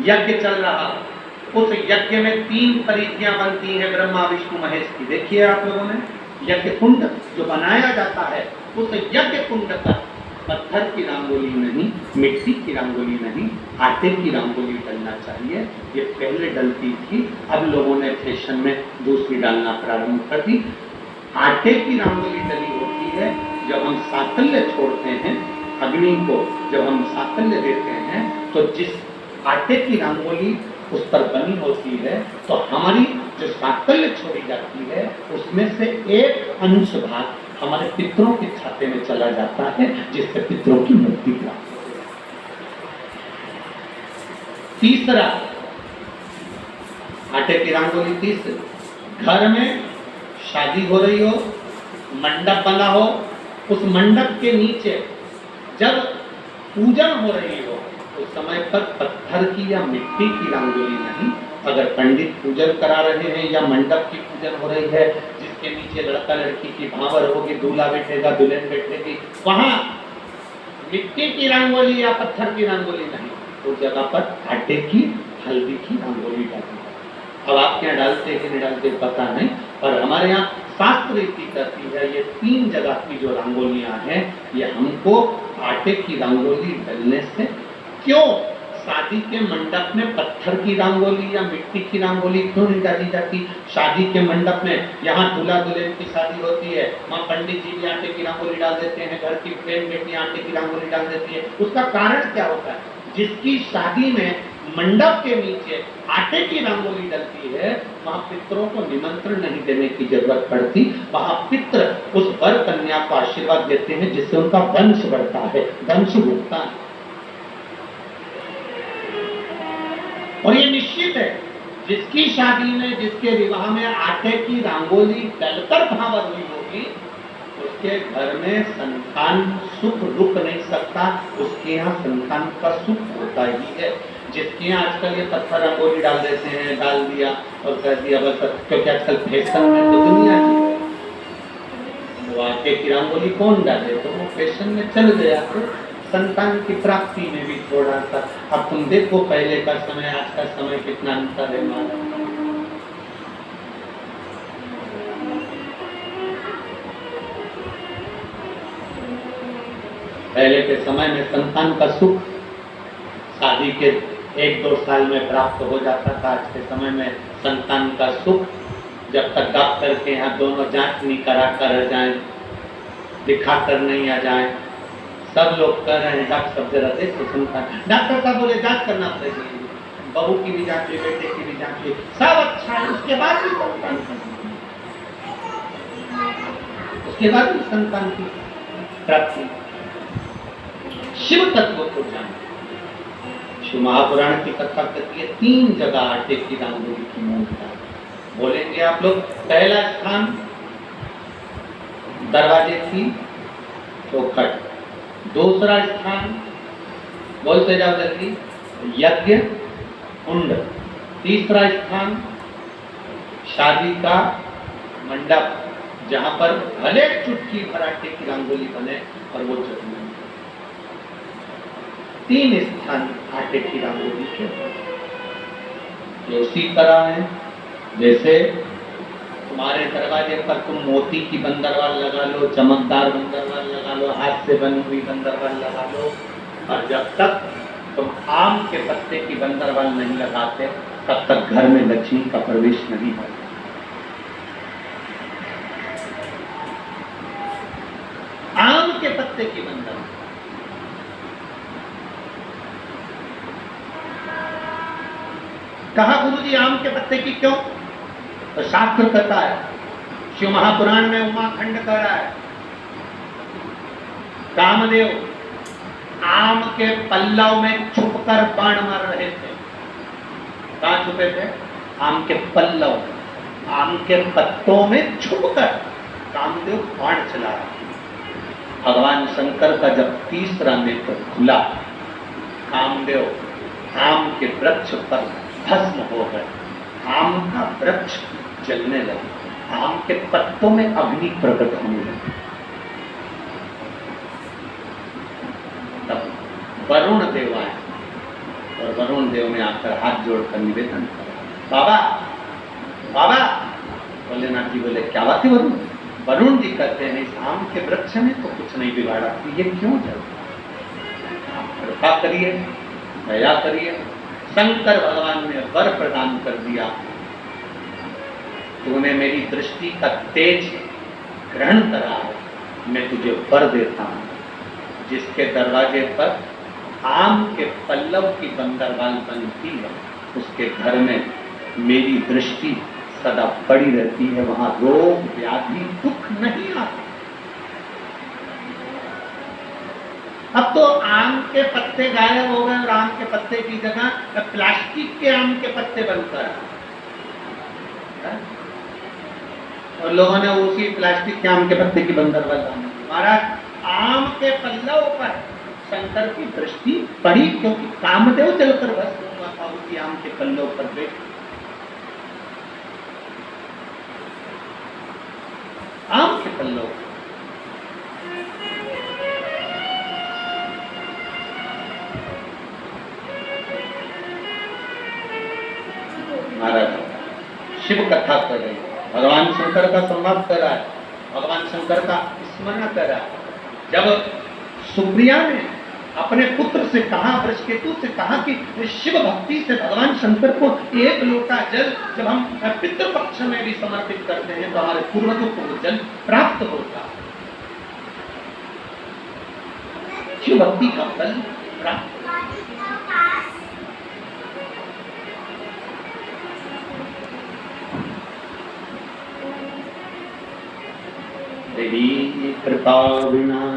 यज्ञ चल रहा, उस यज्ञ में 3 परिधियां बनती हैं ब्रह्मा विष्णु महेश की। देखिए आप लोगों ने यज्ञ कुंड जो बनाया जाता है, उस यज्ञ कुंड पर पत्थर की रंगोली नहीं, मिट्टी की रंगोली नहीं, आटे की रंगोली डलना चाहिए। ये पहले डलती थी, अब लोगों ने फैशन में दूसरी डालना प्रारंभ कर दी। आटे की रंगोली डली होती है जब हम साकल्य छोड़ते हैं, अग्नि को जब हम साकल्य देते हैं, तो जिस आटे की रंगोली उस पर बनी होती है, तो हमारी जो साकल्य छोड़ी जाती है उसमें से एक अंश भाग हमारे पितरों के खाते में चला जाता है, जिससे पितरों की मुक्ति प्राप्त होती है। तीसरा, आटे की रंगोली तीसरी, घर में शादी हो रही हो, मंडप बना हो, उस मंडप के नीचे जब पूजन हो रही हो, उस समय पर पत्थर की या मिट्टी की रंगोली नहीं। अगर पंडित पूजन करा रहे हैं या मंडप की पूजन हो रही है, जिसके नीचे लड़का लड़की की भावर होगी, दूल्हा बैठेगा, दुल्हन बैठेगी, वहां मिट्टी की रंगोली या पत्थर की रंगोली नहीं, उस जगह पर आटे की, हल्दी की रंगोली डालनी है। अब आपके यहाँ डालते कि नहीं डालते पता नहीं, पर हमारे यहाँ शास्त्र रीति करती है, ये 3 जगह की जो रंगोलियां हैं, ये हमको आटे की रंगोली डलने से, क्यों शादी के मंडप में पत्थर की रंगोली या मिट्टी की रंगोली क्यों नहीं डाली जाती? शादी के मंडप में, यहाँ दूल्हा दुल्हन की शादी होती है, वहाँ पंडित जी भी आटे की रंगोली डाल देते हैं, घर की प्रेम बेटी आटे की रंगोली डाल देती है। उसका कारण क्या होता है? जिसकी शादी में मंडप के नीचे आटे की रंगोली डलती है, वहां पितरों को निमंत्रण नहीं देने की जरूरत पड़ती, वहां पित्र उस वर कन्या को आशीर्वाद देते हैं, जिससे उनका वंश बढ़ता है, वंश बढ़ता है। और ये निश्चित है, जिसकी शादी में, जिसके विवाह में आटे की रंगोली डलकर भावर हुई होगी, उसके घर में संतान सुख रुक नहीं सकता, उसके यहाँ संतान का सुख होता ही है। जिसके यहाँ आजकल ये पत्थर रंगोली डाल देते हैं, डाल दिया और कर दिया बस, क्योंकि आजकल फैशन में तो दुनिया की है, वो आटे की रंगोली कौन डाले, तो वो फैशन में चल गया। तो संतान की प्राप्ति में भी थोड़ा सा, अब तुम देखो पहले का समय, आज का समय कितना अंतर है हमारा। पहले के समय में संतान का सुख शादी के 1-2 साल में प्राप्त हो जाता था। आज के समय में संतान का सुख जब तक डॉक्टर के यहाँ दोनों जांच नहीं करा कर जाए, दिखा कर नहीं आ जाए, सब लोग कह रहे हैं डॉक्टर सब जरा देखो संतान, डॉक्टर का बोले जांच करना पड़ेगी, बहू की भी जांच ली, बेटे की भी जांच ली, सब अच्छा है, उसके बाद भी संतान, उसके बाद भी संतान की प्राप्ति। शिव तत्व को जाने, शिव महापुराण की कथा कहती है 3 जगह आटे की रंगोली की मूर्ति बोलेंगे आप लोग। पहला स्थान दरवाजे की चौखट, दूसरा स्थान बोलते जाओ जल्दी यज्ञ कुंड, तीसरा स्थान शादी का मंडप, जहां पर भले चुटकी भर आटे की रंगोली बने और वो जगह 3 स्थान आटे की रंगोली के। उसी तरह है जैसे तुम्हारे दरवाजे पर तुम मोती की बंदरवाल लगा लो, चमकदार बंदरवाल लगा लो, हाथ से बनी हुई बंदरवाल लगा लो, और जब तक तुम आम के पत्ते की बंदरवाल नहीं लगाते, तब तक घर में लक्ष्मी का प्रवेश नहीं होता। आम के पत्ते की बंदरवाल, कहा गुरुजी आम के पत्ते की क्यों? तो शास्त्र कहता है, शिव महापुराण में उमाखंड कह रहा है, कामदेव आम के पल्लव में छुपकर बाण मार रहे थे। कहां छुपे थे? आम के पल्लव, आम के पत्तों में छुपकर कामदेव बाण चला रहे थे। भगवान शंकर का जब तीसरा नेत्र खुला, कामदेव आम के वृक्ष पर भस्म हो गए, आम का वृक्ष जलने लगा, आम के पत्तों में अग्नि प्रकट होने लगी। तब वरुण देव आए और वरुण देव ने आकर हाथ जोड़कर निवेदन करा, बाबा बाबा। भोलेनाथ जी बोले, क्या बात है वरुण? वरुण जी कहते हैं, इस आम के वृक्ष ने तो कुछ नहीं बिगाड़ा, ये क्यों जलता? आप कृपा करिए, दया करिए। शंकर भगवान ने वर प्रदान कर दिया, तूने मेरी दृष्टि का तेज ग्रहण करा है, मैं तुझे वर देता हूं, जिसके दरवाजे पर आम के पल्लव की बंदरवाल बनती है, उसके घर में मेरी दृष्टि सदा पड़ी रहती है, वहां रोग व्याधि दुख नहीं आते। अब तो आम के पत्ते गायब हो गए और आम के पत्ते की जगह प्लास्टिक के आम के पत्ते बनकर है? और लोगों ने उसी प्लास्टिक के आम के पत्ते की बंदरवाल बनाई। महाराज, आम के पल्लव पर शंकर की दृष्टि पड़ी, क्योंकि कामदेव चलकर बस हुआ था उसी आम के पल्लव पर बैठ। आम के पल्लव महाराज शिव कथा कर रहे हैं, भगवान शंकर का संवाद कर रहा है, भगवान शंकर का स्मरण कर रहा है। जब सुप्रिया ने अपने पुत्र से कहा, वृषकेतु से कहा कि शिव भक्ति से भगवान शंकर को एक लोटा जल जब हम पितृपक्ष में भी समर्पित करते हैं तो हमारे पूर्वजों को वो जल प्राप्त होता है। शिव भक्ति का फल प्राप्त। देवी कृपा विना